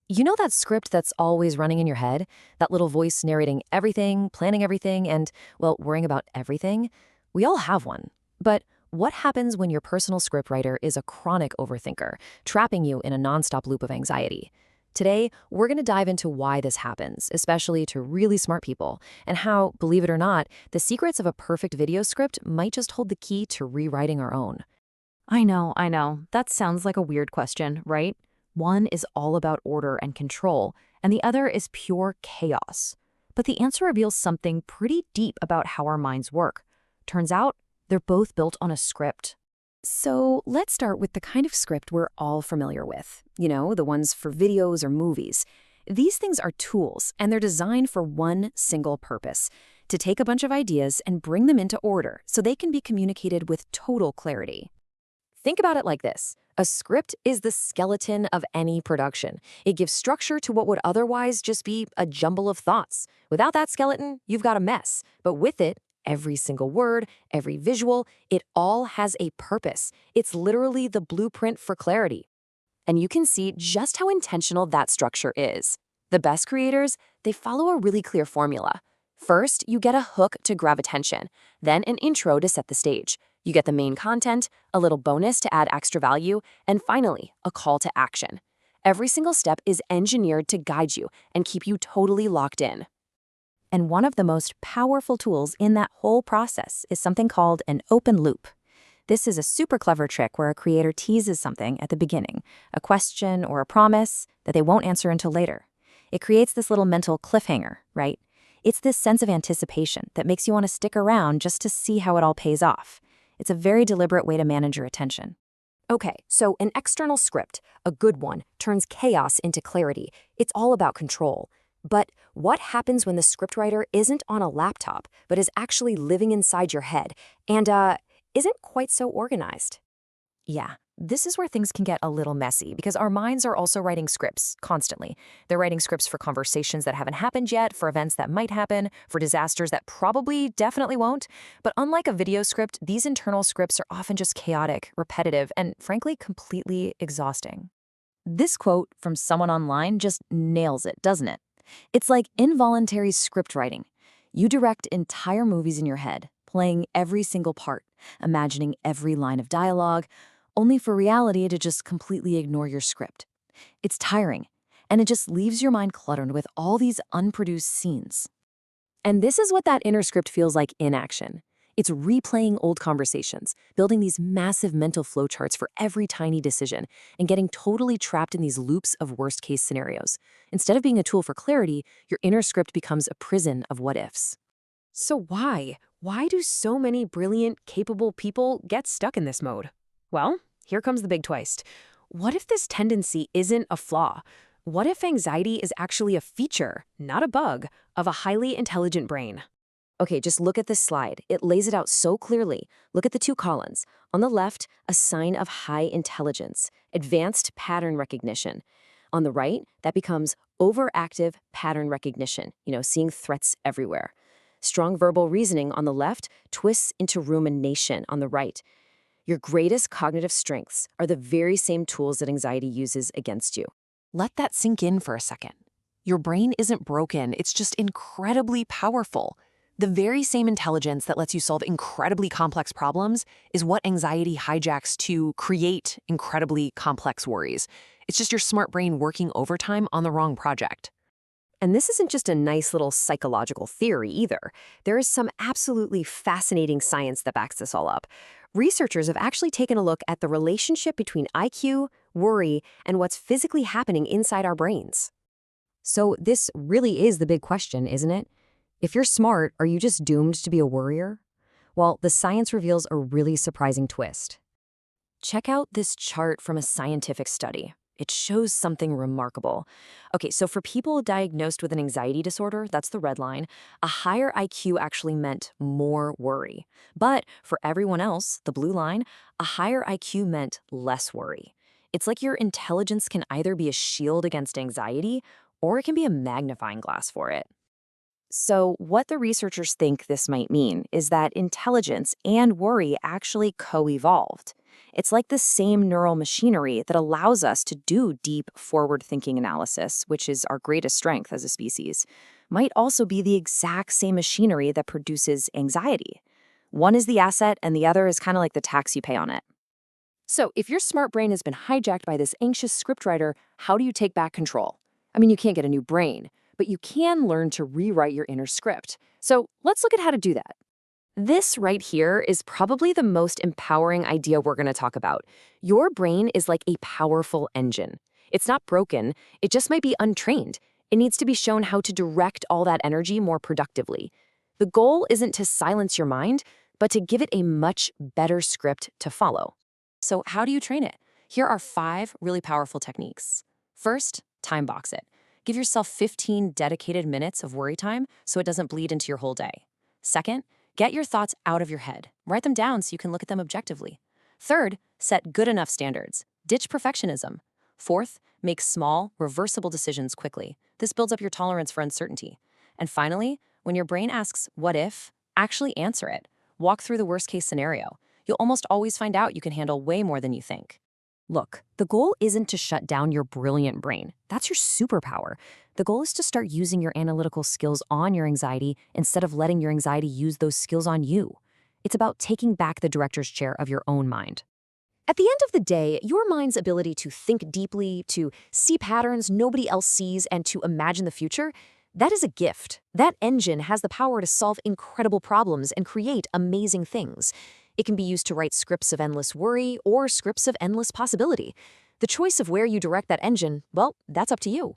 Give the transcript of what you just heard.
You know that script that's always running in your head? That little voice narrating everything, planning everything, and, well, worrying about everything? We all have one. But what happens when your personal scriptwriter is a chronic overthinker, trapping you in a nonstop loop of anxiety? Today, we're going to dive into why this happens, especially to really smart people, and how, believe it or not, the secrets of a perfect video script might just hold the key to rewriting our own. I know. That sounds like a weird question, right? One is all about order and control, and the other is pure chaos. But the answer reveals something pretty deep about how our minds work. Turns out, they're both built on a script. So let's start with the kind of script we're all familiar with. You know, the ones for videos or movies. These things are tools, and they're designed for one single purpose: to take a bunch of ideas and bring them into order so they can be communicated with total clarity. Think about it like this. A script is the skeleton of any production. It gives structure to what would otherwise just be a jumble of thoughts. Without that skeleton, you've got a mess. But with it, every single word, every visual, it all has a purpose. It's literally the blueprint for clarity. And you can see just how intentional that structure is. The best creators, they follow a really clear formula. First, you get a hook to grab attention, then an intro to set the stage. You get the main content, a little bonus to add extra value, and finally, a call to action. Every single step is engineered to guide you and keep you totally locked in. And one of the most powerful tools in that whole process is something called an open loop. This is a super clever trick where a creator teases something at the beginning, a question or a promise that they won't answer until later. It creates this little mental cliffhanger, right? It's this sense of anticipation that makes you want to stick around just to see how it all pays off. It's a very deliberate way to manage your attention. Okay, so an external script, a good one, turns chaos into clarity. It's all about control. But what happens when the scriptwriter isn't on a laptop, but is actually living inside your head and isn't quite so organized? Yeah, this is where things can get a little messy because our minds are also writing scripts constantly. They're writing scripts for conversations that haven't happened yet, for events that might happen, for disasters that probably definitely won't. But unlike a video script, these internal scripts are often just chaotic, repetitive, and frankly, completely exhausting. This quote from someone online just nails it, doesn't it? It's like involuntary script writing. You direct entire movies in your head, playing every single part, imagining every line of dialogue, only for reality to just completely ignore your script. It's tiring, and it just leaves your mind cluttered with all these unproduced scenes. And this is what that inner script feels like in action. It's replaying old conversations, building these massive mental flowcharts for every tiny decision, and getting totally trapped in these loops of worst-case scenarios. Instead of being a tool for clarity, your inner script becomes a prison of what-ifs. So why? Why do so many brilliant, capable people get stuck in this mode? Well, here comes the big twist. What if this tendency isn't a flaw? What if anxiety is actually a feature, not a bug, of a highly intelligent brain? Okay, just look at this slide. It lays it out so clearly. Look at the two columns. On the left, a sign of high intelligence, advanced pattern recognition. On the right, that becomes overactive pattern recognition, seeing threats everywhere. Strong verbal reasoning on the left twists into rumination on the right. Your greatest cognitive strengths are the very same tools that anxiety uses against you. Let that sink in for a second. Your brain isn't broken, it's just incredibly powerful. The very same intelligence that lets you solve incredibly complex problems is what anxiety hijacks to create incredibly complex worries. It's just your smart brain working overtime on the wrong project. And this isn't just a nice little psychological theory either. There is some absolutely fascinating science that backs this all up. Researchers have actually taken a look at the relationship between IQ, worry, and what's physically happening inside our brains. So this really is the big question, isn't it? If you're smart, are you just doomed to be a worrier? Well, the science reveals a really surprising twist. Check out this chart from a scientific study. It shows something remarkable. Okay, so for people diagnosed with an anxiety disorder, that's the red line, a higher IQ actually meant more worry. But for everyone else, the blue line, a higher IQ meant less worry. It's like your intelligence can either be a shield against anxiety or it can be a magnifying glass for it. So, what the researchers think this might mean is that intelligence and worry actually co evolved. It's like the same neural machinery that allows us to do deep, forward-thinking analysis, which is our greatest strength as a species, might also be the exact same machinery that produces anxiety. One is the asset, and the other is kind of like the tax you pay on it. So, if your smart brain has been hijacked by this anxious scriptwriter, how do you take back control? I mean, you can't get a new brain, but you can learn to rewrite your inner script. So, let's look at how to do that. This right here is probably the most empowering idea we're going to talk about. Your brain is like a powerful engine. It's not broken, it just might be untrained. It needs to be shown how to direct all that energy more productively. The goal isn't to silence your mind, but to give it a much better script to follow. So, how do you train it? Here are 5 really powerful techniques. First, time box it. Give yourself 15 dedicated minutes of worry time so it doesn't bleed into your whole day. Second, get your thoughts out of your head. Write them down so you can look at them objectively. Third, set good enough standards. Ditch perfectionism. Fourth, make small, reversible decisions quickly. This builds up your tolerance for uncertainty. And finally, when your brain asks, what if, actually answer it. Walk through the worst case scenario. You'll almost always find out you can handle way more than you think. Look, the goal isn't to shut down your brilliant brain. That's your superpower. The goal is to start using your analytical skills on your anxiety instead of letting your anxiety use those skills on you. It's about taking back the director's chair of your own mind. At the end of the day, your mind's ability to think deeply, to see patterns nobody else sees, and to imagine the future, that is a gift. That engine has the power to solve incredible problems and create amazing things. It can be used to write scripts of endless worry or scripts of endless possibility. The choice of where you direct that engine, well, that's up to you.